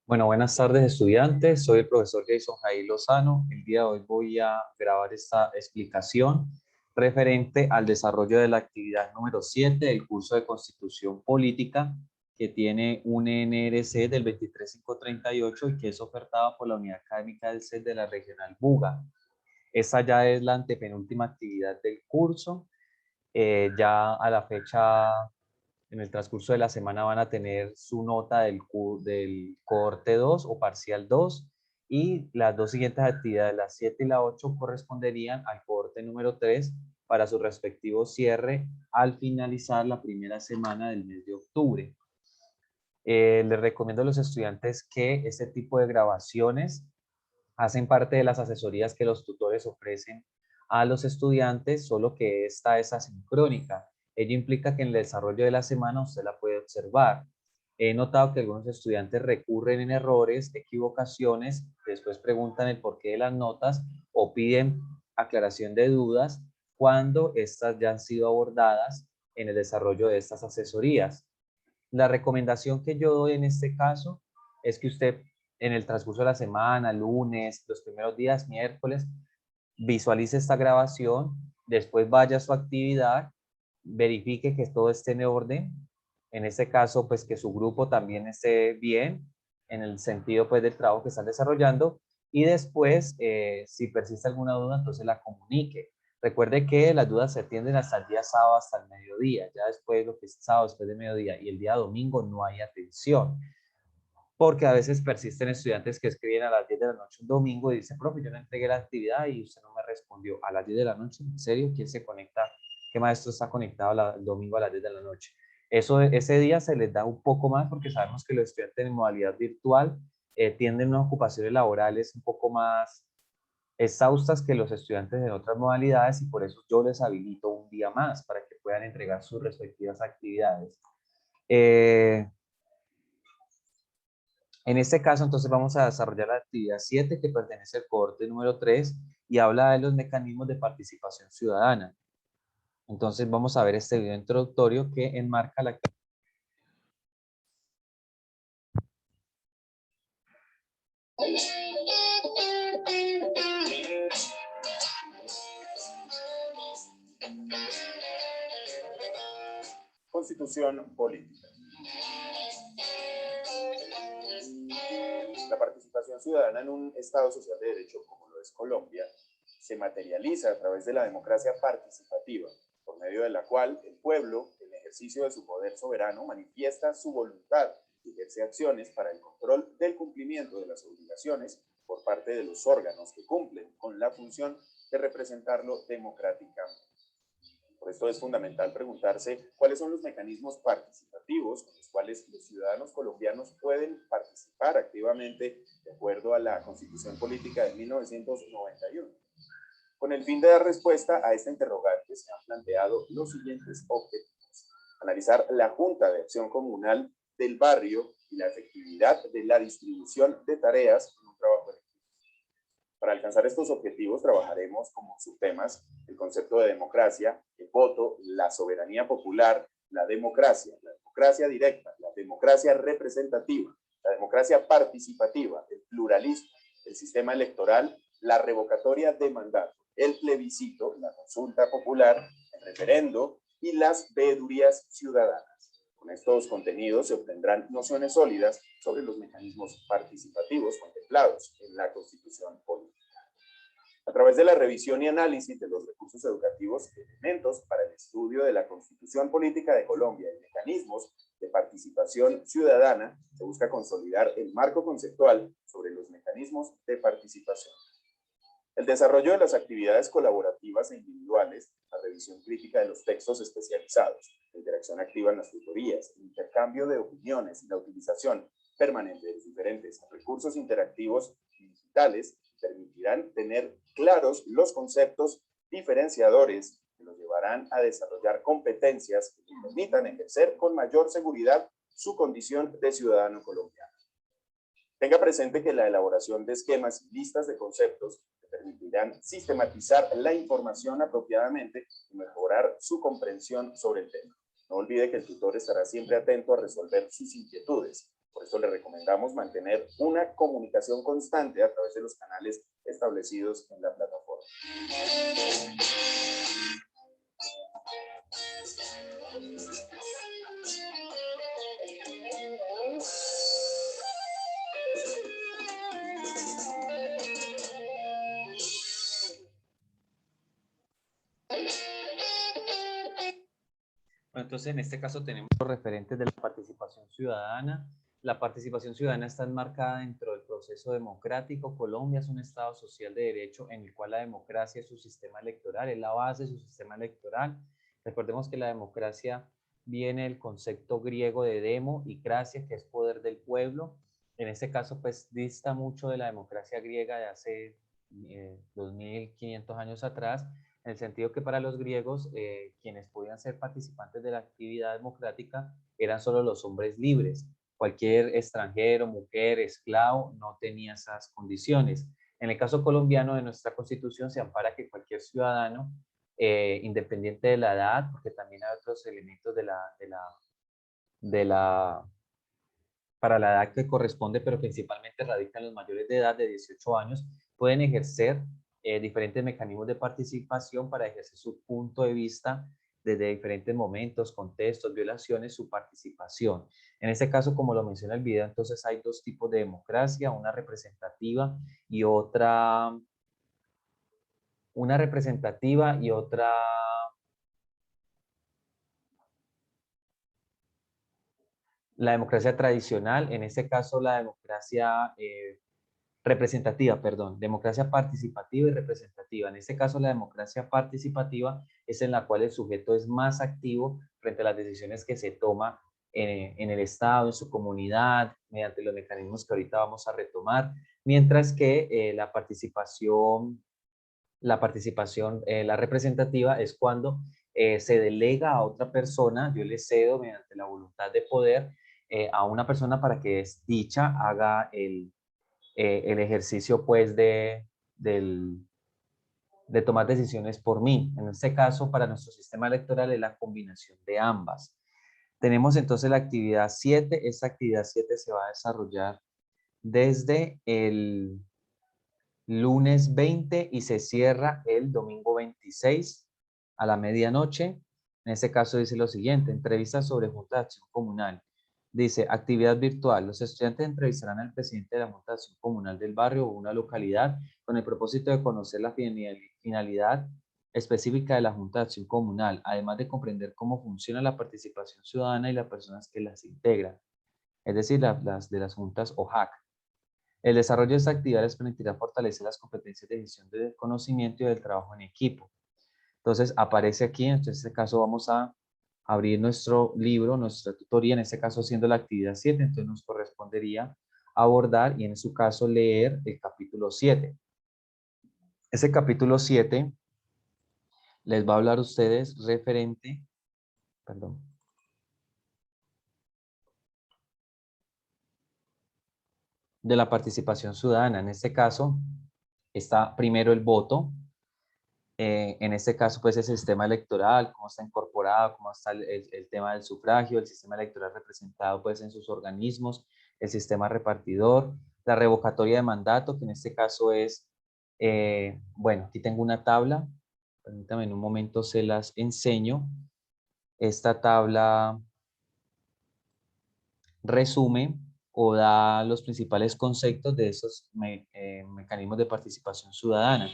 Bueno, buenas tardes estudiantes, soy el profesor Jason Jair Lozano. El día de hoy voy a grabar esta explicación referente al desarrollo de la actividad número 7 del curso de Constitución Política que tiene un NRC del 23538 y que es ofertada por la Unidad Académica del CES de la Regional Buga. Esta ya es la antepenúltima actividad del curso. Ya a la fecha en el transcurso de la semana van a tener su nota del cohorte 2 o parcial 2 y las dos siguientes actividades, las 7 y la 8, corresponderían al cohorte número 3 para su respectivo cierre al finalizar la primera semana del mes de octubre. Les recomiendo a los estudiantes que este tipo de grabaciones hacen parte de las asesorías que los tutores ofrecen a los estudiantes, solo que esta es asincrónica. Ello implica que en el desarrollo de la semana usted la puede observar. He notado que algunos estudiantes recurren en errores, equivocaciones, después preguntan el porqué de las notas o piden aclaración de dudas cuando estas ya han sido abordadas en el desarrollo de estas asesorías. La recomendación que yo doy en este caso es que usted en el transcurso de la semana, lunes, los primeros días, miércoles, visualice esta grabación, después vaya a su actividad, verifique que todo esté en orden, en este caso, pues que su grupo también esté bien, en el sentido pues del trabajo que están desarrollando, y después, si persiste alguna duda, entonces la comunique. Recuerde que las dudas se atienden hasta el día sábado, hasta el mediodía, ya después lo que es sábado, después de mediodía, y el día domingo no hay atención porque a veces persisten estudiantes que escriben a las 10 de la noche un domingo y dicen, profe, yo no entregué la actividad y usted no me respondió a las 10 de la noche. ¿En serio? ¿Quién se conecta? ¿Qué maestro está conectado el domingo a las 10 de la noche? Ese día se les da un poco más porque sabemos que los estudiantes en modalidad virtual tienden a unas ocupaciones laborales un poco más exhaustas que los estudiantes en otras modalidades y por eso yo les habilito un día más para que puedan entregar sus respectivas actividades. Eh, En este caso, entonces vamos a desarrollar la actividad 7 que pertenece al cohorte número 3 y habla de los mecanismos de participación ciudadana. Entonces vamos a ver este video introductorio que enmarca la Constitución política. La participación ciudadana en un Estado social de derecho como lo es Colombia se materializa a través de la democracia participativa, por medio de la cual el pueblo, en ejercicio de su poder soberano, manifiesta su voluntad y ejerce acciones para el control del cumplimiento de las obligaciones por parte de los órganos que cumplen con la función de representarlo democráticamente. Por esto es fundamental preguntarse cuáles son los mecanismos participativos con los cuales los ciudadanos colombianos pueden participar activamente de acuerdo a la Constitución Política de 1991. Con el fin de dar respuesta a esta interrogante se han planteado los siguientes objetivos. Analizar la Junta de Acción Comunal del barrio y la efectividad de la distribución de tareas en un trabajo en equipo. Para alcanzar estos objetivos trabajaremos como subtemas el concepto de democracia, el voto, la soberanía popular, la democracia directa, la democracia representativa, la democracia participativa, el pluralismo, el sistema electoral, la revocatoria de mandato, el plebiscito, la consulta popular, el referendo y las veedurías ciudadanas. Con estos contenidos se obtendrán nociones sólidas sobre los mecanismos participativos contemplados en la Constitución Política. A través de la revisión y análisis de los recursos educativos, elementos para el estudio de la Constitución Política de Colombia y mecanismos de participación ciudadana, se busca consolidar el marco conceptual sobre los mecanismos de participación. El desarrollo de las actividades colaborativas e individuales, la revisión crítica de los textos especializados, la interacción activa en las tutorías, el intercambio de opiniones y la utilización permanente de los diferentes recursos interactivos y digitales permitirán tener claros los conceptos diferenciadores que los llevarán a desarrollar competencias que les permitan ejercer con mayor seguridad su condición de ciudadano colombiano. Tenga presente que la elaboración de esquemas y listas de conceptos permitirán sistematizar la información apropiadamente y mejorar su comprensión sobre el tema. No olvide que el tutor estará siempre atento a resolver sus inquietudes. Por eso le recomendamos mantener una comunicación constante a través de los canales establecidos en la plataforma. Bueno, entonces, en este caso tenemos los referentes de la participación ciudadana. La participación ciudadana está enmarcada dentro del proceso democrático. Colombia es un Estado social de derecho en el cual la democracia es su sistema electoral, es la base de su sistema electoral. Recordemos que la democracia viene del concepto griego de demo y cracia, que es poder del pueblo. En este caso, pues, dista mucho de la democracia griega de hace 2500 años atrás, en el sentido que para los griegos quienes podían ser participantes de la actividad democrática eran solo los hombres libres. Cualquier extranjero, mujer, esclavo no tenía esas condiciones. En el caso colombiano de nuestra constitución se ampara que cualquier ciudadano, independiente de la edad, porque también hay otros elementos de la para la edad que corresponde, pero principalmente radican los mayores de edad de 18 años, pueden ejercer diferentes mecanismos de participación para ejercer su punto de vista desde diferentes momentos, contextos, violaciones, su participación. En este caso, como lo menciona el video, entonces hay dos tipos de democracia, una representativa y otra, la democracia tradicional, en este caso la democracia representativa, perdón, democracia participativa y representativa. En este caso, la democracia participativa es en la cual el sujeto es más activo frente a las decisiones que se toman en el Estado, en su comunidad, mediante los mecanismos que ahorita vamos a retomar, mientras que la representativa es cuando se delega a otra persona, yo le cedo mediante la voluntad de poder a una persona para que dicha haga el ejercicio pues de tomar decisiones por mí. En este caso, para nuestro sistema electoral es la combinación de ambas. Tenemos entonces la actividad 7. Esta actividad 7 se va a desarrollar desde el lunes 20 y se cierra el domingo 26 a la medianoche. En este caso dice lo siguiente: entrevista sobre Junta de Acción Comunal. Dice, actividad virtual. Los estudiantes entrevistarán al presidente de la Junta de Acción Comunal del barrio o una localidad con el propósito de conocer la finalidad específica de la Junta de Acción Comunal, además de comprender cómo funciona la participación ciudadana y las personas que las integran, es decir, las de las juntas o JAC. El desarrollo de estas actividades permitirá fortalecer las competencias de gestión del conocimiento y del trabajo en equipo. Entonces, aparece aquí, en este caso vamos a abrir nuestro libro, nuestra tutoría, en este caso siendo la actividad 7, entonces nos correspondería abordar y en su caso leer el capítulo 7. Ese capítulo 7 les va a hablar a ustedes referente, perdón, de la participación ciudadana. En este caso está primero el voto. En este caso, pues, el sistema electoral, cómo está incorporado, cómo está el tema del sufragio, el sistema electoral representado, pues, en sus organismos, el sistema repartidor, la revocatoria de mandato, que en este caso es, bueno, aquí tengo una tabla, permítame en un momento se las enseño. Esta tabla resume o da los principales conceptos de esos mecanismos de participación ciudadana.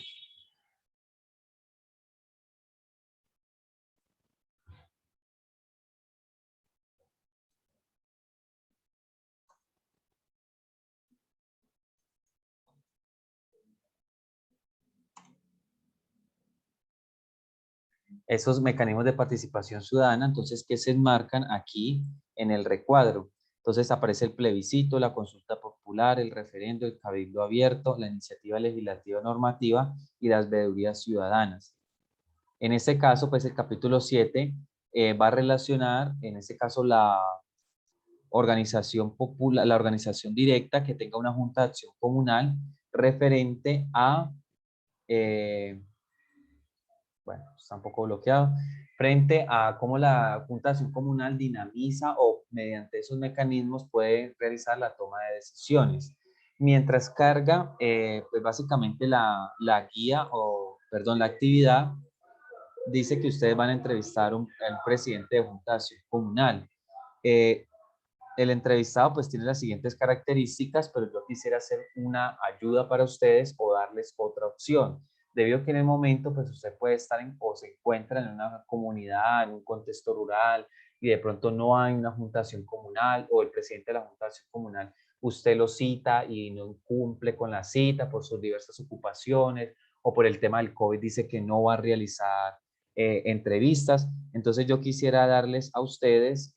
Esos mecanismos de participación ciudadana, entonces, que se enmarcan aquí en el recuadro. Entonces aparece el plebiscito, la consulta popular, el referendo, el cabildo abierto, la iniciativa legislativa normativa y las veedurías ciudadanas. En este caso, pues el capítulo 7 va a relacionar, en este caso, la organización popular, la organización directa que tenga una junta de acción comunal referente a bueno, está un poco bloqueado, frente a cómo la Junta de Acción Comunal dinamiza o mediante esos mecanismos puede realizar la toma de decisiones. Mientras carga, pues básicamente la guía o, perdón, la actividad dice que ustedes van a entrevistar al presidente de Junta de Acción Comunal. El entrevistado pues tiene las siguientes características, pero yo quisiera hacer una ayuda para ustedes o darles otra opción. Debido a que en el momento pues usted puede estar o se encuentra en una comunidad, en un contexto rural y de pronto no hay una juntación comunal o el presidente de la juntación comunal usted lo cita y no cumple con la cita por sus diversas ocupaciones o por el tema del COVID dice que no va a realizar entrevistas. Entonces yo quisiera darles a ustedes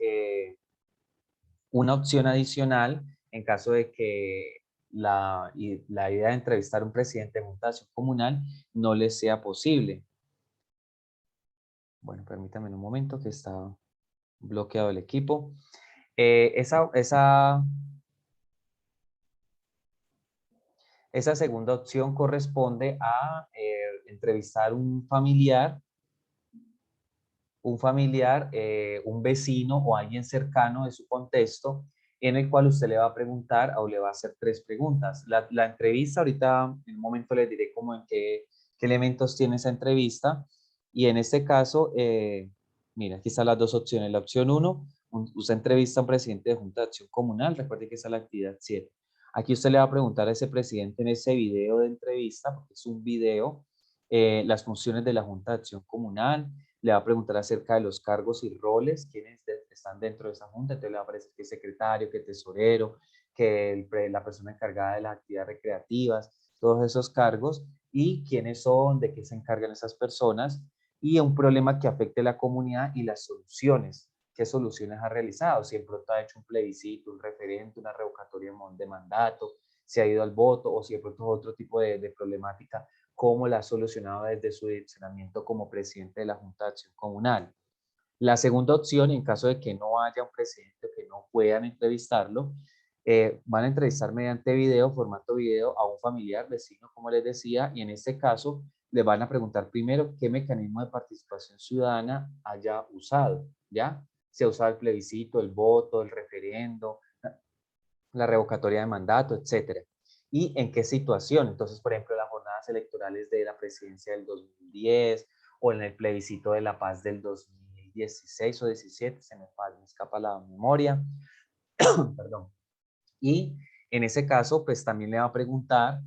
una opción adicional en caso de que la idea de entrevistar a un presidente de Junta de Acción Comunal no les sea posible. Bueno, permítanme un momento que está bloqueado el equipo. Esa segunda opción corresponde a entrevistar un familiar, un vecino o alguien cercano de su contexto, en el cual usted le va a preguntar o le va a hacer 3 preguntas. La entrevista, ahorita en un momento les diré cómo en qué elementos tiene esa entrevista. Y en este caso, mira, aquí están las 2 opciones. La opción 1, usted entrevista a un presidente de Junta de Acción Comunal. Recuerde que esa es la actividad 7. Aquí usted le va a preguntar a ese presidente en ese video de entrevista, porque es un video, las funciones de la Junta de Acción Comunal. Le va a preguntar acerca de los cargos y roles, quiénes están dentro de esa junta. Entonces le va a aparecer que secretario, que tesorero, que la persona encargada de las actividades recreativas, todos esos cargos y quiénes son, de qué se encargan esas personas y un problema que afecte a la comunidad y las soluciones. ¿Qué soluciones ha realizado? Si en pronto ha hecho un plebiscito, un referente, una revocatoria de mandato, si ha ido al voto o si de pronto es otro tipo de problemática, cómo la ha solucionado desde su direccionamiento como presidente de la Junta de Acción Comunal. La segunda opción, en caso de que no haya un presidente o que no puedan entrevistarlo, van a entrevistar mediante video, formato video, a un familiar, vecino, como les decía, y en este caso les van a preguntar primero qué mecanismo de participación ciudadana haya usado, ¿ya? Si ha usado el plebiscito, el voto, el referendo, la revocatoria de mandato, etcétera. ¿Y en qué situación? Entonces, por ejemplo, las jornadas electorales de la presidencia del 2010 o en el plebiscito de la paz del 2016 o 17, se me escapa la memoria, perdón. Y en ese caso, pues también le va a preguntar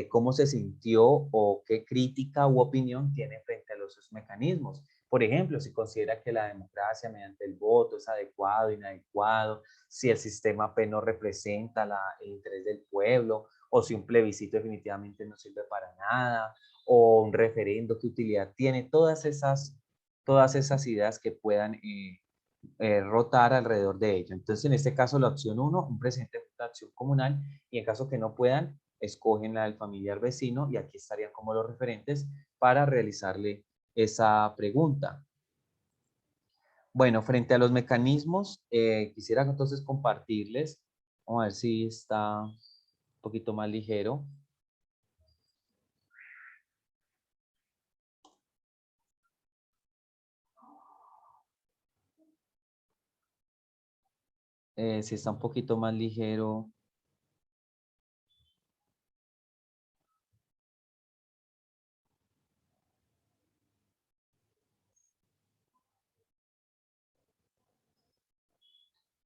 cómo se sintió o qué crítica u opinión tiene frente a los mecanismos. Por ejemplo, si considera que la democracia mediante el voto es adecuado, inadecuado, si el sistema P no representa el interés del pueblo, o si un plebiscito definitivamente no sirve para nada, o un referendo, qué utilidad tiene, todas esas ideas que puedan rotar alrededor de ello. Entonces, en este caso, la opción 1, un presidente de acción comunal, y en caso que no puedan, escogen la del familiar vecino y aquí estarían como los referentes para realizarle esa pregunta. Bueno, frente a los mecanismos, quisiera entonces compartirles, vamos a ver si está un poquito más ligero. Si está un poquito más ligero.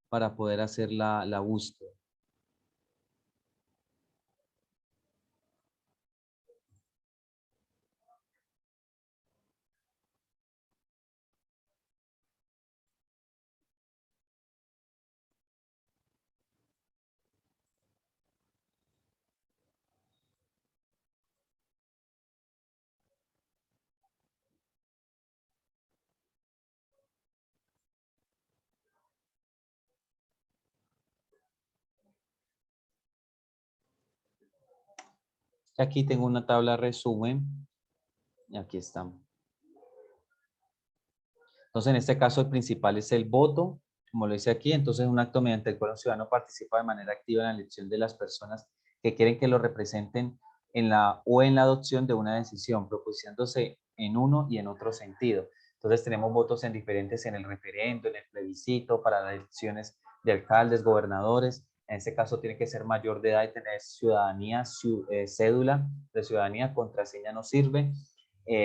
Para poder hacer la búsqueda. Aquí tengo una tabla resumen y aquí estamos. Entonces, en este caso, el principal es el voto, como lo dice aquí. Entonces, es un acto mediante el cual un ciudadano participa de manera activa en la elección de las personas que quieren que lo representen en la adopción de una decisión, propiciándose en uno y en otro sentido. Entonces tenemos votos en diferentes en el referendo, en el plebiscito, para las elecciones de alcaldes, gobernadores. En este caso tiene que ser mayor de edad y tener ciudadanía, cédula de ciudadanía, contraseña no sirve,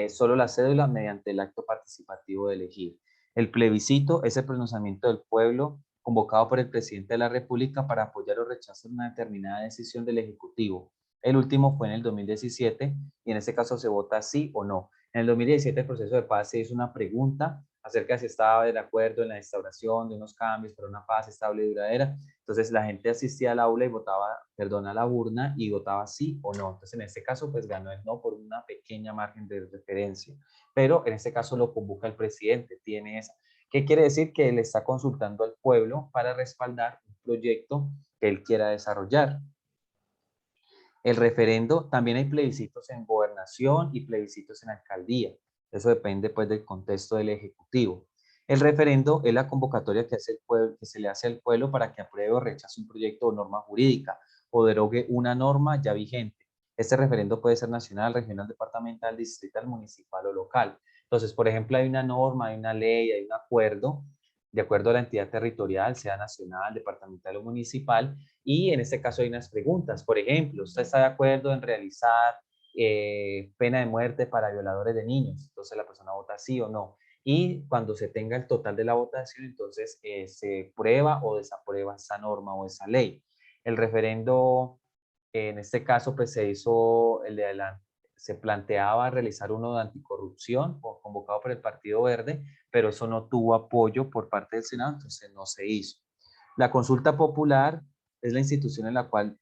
solo la cédula mediante el acto participativo de elegir. El plebiscito es el pronunciamiento del pueblo convocado por el presidente de la República para apoyar o rechazar una determinada decisión del Ejecutivo. El último fue en el 2017 y en este caso se vota sí o no. En el 2017 el proceso de paz se hizo una pregunta acerca de si estaba de acuerdo en la instauración de unos cambios para una paz estable y duradera. Entonces la gente asistía al aula y votaba, perdón, a la urna y votaba sí o no. Entonces en este caso pues ganó el no por una pequeña margen de referencia. Pero en este caso lo convoca el presidente, tiene esa. ¿Qué quiere decir? Que él está consultando al pueblo para respaldar un proyecto que él quiera desarrollar. El referendo, también hay plebiscitos en gobernación y plebiscitos en alcaldía. Eso depende pues del contexto del ejecutivo. El referendo es la convocatoria que, hace el pueblo, que se le hace al pueblo para que apruebe o rechace un proyecto o norma jurídica o derogue una norma ya vigente. Este referendo puede ser nacional, regional, departamental, distrital, municipal o local. Entonces, por ejemplo, hay una norma, hay una ley, hay un acuerdo, de acuerdo a la entidad territorial, sea nacional, departamental o municipal, y en este caso hay unas preguntas. Por ejemplo, ¿usted está de acuerdo en realizar pena de muerte para violadores de niños? Entonces la persona vota sí o no. Y cuando se tenga el total de la votación, entonces se prueba o desaprueba esa norma o esa ley. El referendo, en este caso, pues se hizo el de adelante. Se planteaba realizar uno de anticorrupción, convocado por el Partido Verde, pero eso no tuvo apoyo por parte del Senado, entonces no se hizo. La consulta popular es la institución en la cual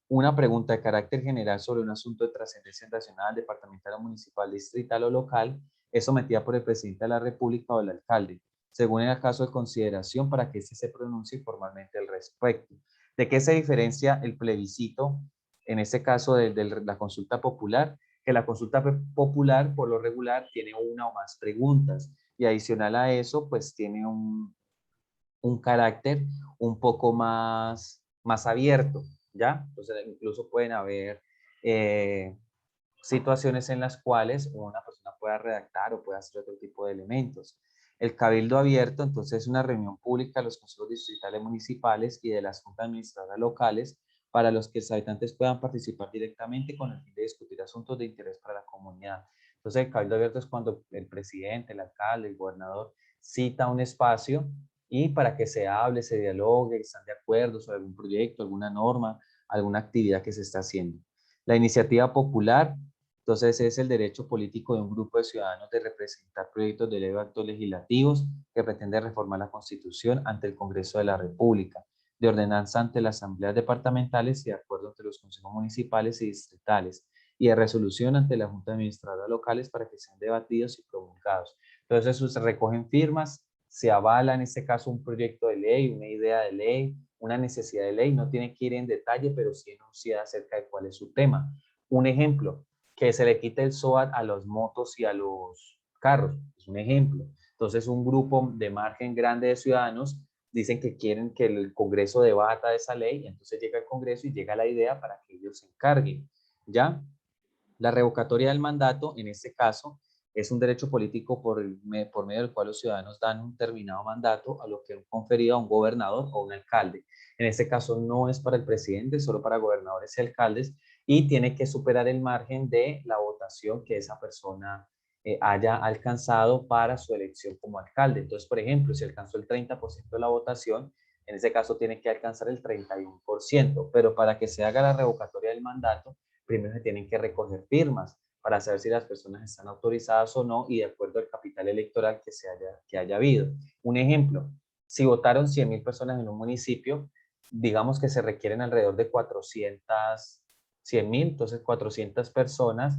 una pregunta de carácter general sobre un asunto de trascendencia nacional, departamental, municipal, distrital o local es sometida por el presidente de la República o el alcalde, según el caso de consideración para que éste se pronuncie formalmente al respecto. ¿De qué se diferencia el plebiscito, en este caso de la consulta popular? Que la consulta popular por lo regular tiene una o más preguntas y adicional a eso pues tiene un carácter un poco más abierto, ¿ya? Entonces incluso pueden haber situaciones en las cuales una persona pueda redactar o pueda hacer otro tipo de elementos. El cabildo abierto, entonces, es una reunión pública de los consejos distritales municipales y de las juntas administrativas locales para los que los habitantes puedan participar directamente con el fin de discutir asuntos de interés para la comunidad. Entonces, el cabildo abierto es cuando el presidente, el alcalde, el gobernador cita un espacio y para que se hable, se dialogue, están de acuerdo sobre algún proyecto, alguna norma, alguna actividad que se está haciendo. La iniciativa popular, entonces, es el derecho político de un grupo de ciudadanos de representar proyectos de ley o actos legislativos que pretende reformar la Constitución ante el Congreso de la República, de ordenanza ante las asambleas departamentales y de acuerdo entre los consejos municipales y distritales, y de resolución ante la Junta Administradora locales para que sean debatidos y promulgados. Entonces, se recogen firmas, se avala en este caso un proyecto de ley, una idea de ley, una necesidad de ley, no tiene que ir en detalle, pero sí enunciada acerca de cuál es su tema. Un ejemplo, que se le quite el SOAT a los motos y a los carros, es un ejemplo. Entonces, un grupo de margen grande de ciudadanos dicen que quieren que el Congreso debata esa ley, y entonces llega el Congreso y llega la idea para que ellos se encarguen, ¿ya? La revocatoria del mandato, en este caso, es un derecho político por medio del cual los ciudadanos dan un terminado mandato a lo que han conferido a un gobernador o un alcalde. En este caso no es para el presidente, solo para gobernadores y alcaldes, y tiene que superar el margen de la votación que esa persona haya alcanzado para su elección como alcalde. Entonces, por ejemplo, si alcanzó el 30% de la votación, en ese caso tiene que alcanzar el 31%, pero para que se haga la revocatoria del mandato, primero se tienen que recoger firmas para saber si las personas están autorizadas o no y de acuerdo al capital electoral que haya habido. Un ejemplo, si votaron 100.000 personas en un municipio, digamos que se requieren alrededor de 100.000, entonces 400 personas,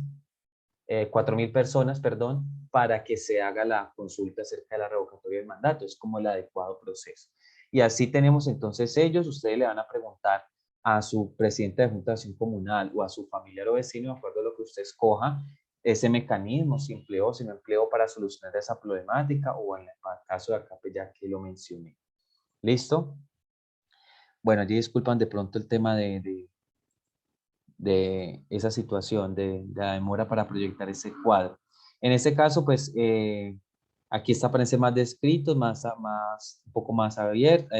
4.000 personas, perdón, para que se haga la consulta acerca de la revocatoria del mandato. Es como el adecuado proceso. Y así tenemos entonces ellos, ustedes le van a preguntar a su presidente de Junta de Acción Comunal o a su familiar o vecino, de acuerdo a lo que usted escoja, ese mecanismo, si empleó, si no empleó para solucionar esa problemática o en el caso de acá, pues ya que lo mencioné. ¿Listo? Bueno, allí disculpan de pronto el tema de esa situación, de la demora para proyectar ese cuadro. En este caso, pues Aquí aparece más descritos, un poco más abiertos,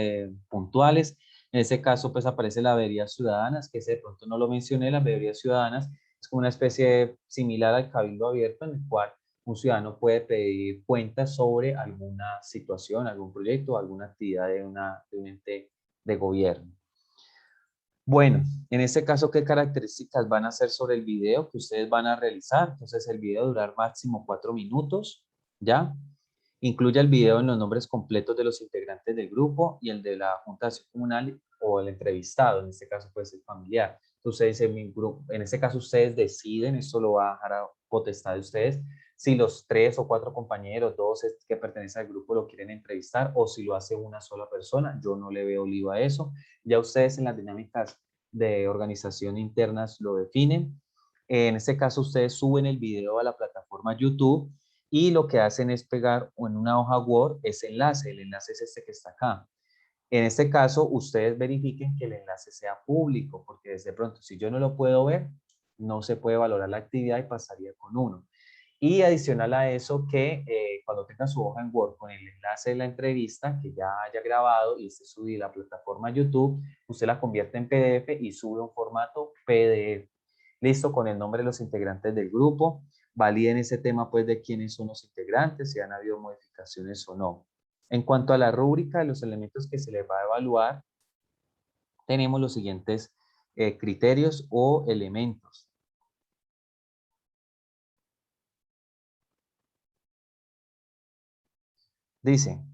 puntuales. En ese caso, pues aparece la veeduría ciudadanas, que ese de pronto no lo mencioné. Las veedurías ciudadanas es como una especie similar al cabildo abierto, en el cual un ciudadano puede pedir cuentas sobre alguna situación, algún proyecto o alguna actividad de un ente de gobierno. Bueno, en este caso, ¿qué características van a ser sobre el video que ustedes van a realizar? Entonces, el video durar máximo 4 minutos, ¿ya? Incluye el video en los nombres completos de los integrantes del grupo y el de la Junta de Acción Comunal o el entrevistado, en este caso puede ser familiar. Entonces, en este caso ustedes deciden, esto lo va a dejar a potestad de ustedes, si los 3 o 4 compañeros, 2 que pertenecen al grupo lo quieren entrevistar o si lo hace una sola persona. Yo no le veo lío a eso. Ya ustedes en las dinámicas de organización internas lo definen. En este caso ustedes suben el video a la plataforma YouTube y lo que hacen es pegar en una hoja Word ese enlace. El enlace es este que está acá. En este caso, ustedes verifiquen que el enlace sea público, porque desde pronto, si yo no lo puedo ver, no se puede valorar la actividad y pasaría con 1. Y adicional a eso, que cuando tenga su hoja en Word con el enlace de la entrevista que ya haya grabado y esté subida a la plataforma YouTube, usted la convierte en PDF y sube un formato PDF. Listo, con el nombre de los integrantes del grupo. Validen ese tema pues de quiénes son los integrantes, si han habido modificaciones o no. En cuanto a la rúbrica de los elementos que se les va a evaluar, tenemos los siguientes criterios o elementos. Dice,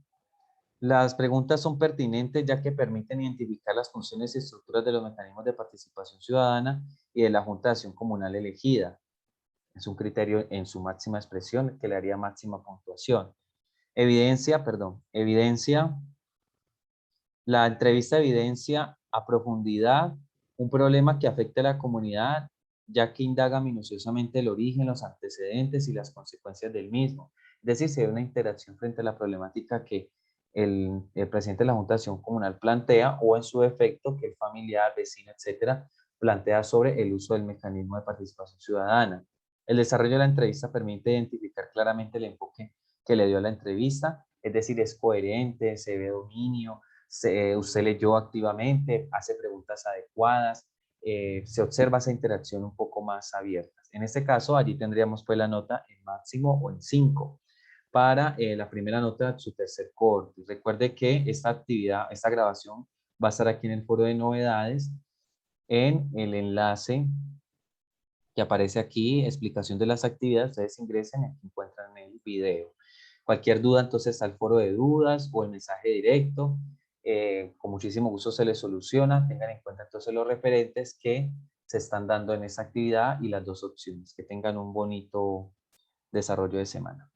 las preguntas son pertinentes ya que permiten identificar las funciones y estructuras de los mecanismos de participación ciudadana y de la Junta de Acción Comunal elegida. Es un criterio en su máxima expresión que le haría máxima puntuación. Evidencia. La entrevista evidencia a profundidad un problema que afecte a la comunidad, ya que indaga minuciosamente el origen, los antecedentes y las consecuencias del mismo. Es decir, si hay una interacción frente a la problemática que el presidente de la Junta de Acción Comunal plantea o en su defecto que el familiar, vecino, etcétera, plantea sobre el uso del mecanismo de participación ciudadana. El desarrollo de la entrevista permite identificar claramente el enfoque que le dio a la entrevista, es decir, es coherente, se ve dominio, usted leyó activamente, hace preguntas adecuadas, se observa esa interacción un poco más abierta. En este caso, allí tendríamos pues la nota en máximo o en 5 para la primera nota de su tercer corte. Recuerde que esta actividad, esta grabación va a estar aquí en el foro de novedades, en el enlace que aparece aquí, explicación de las actividades. Ustedes ingresen y aquí encuentran el video. Cualquier duda, entonces, al foro de dudas o el mensaje directo. Con muchísimo gusto se les soluciona. Tengan en cuenta entonces los referentes que se están dando en esta actividad y las dos opciones. Que tengan un bonito desarrollo de semana.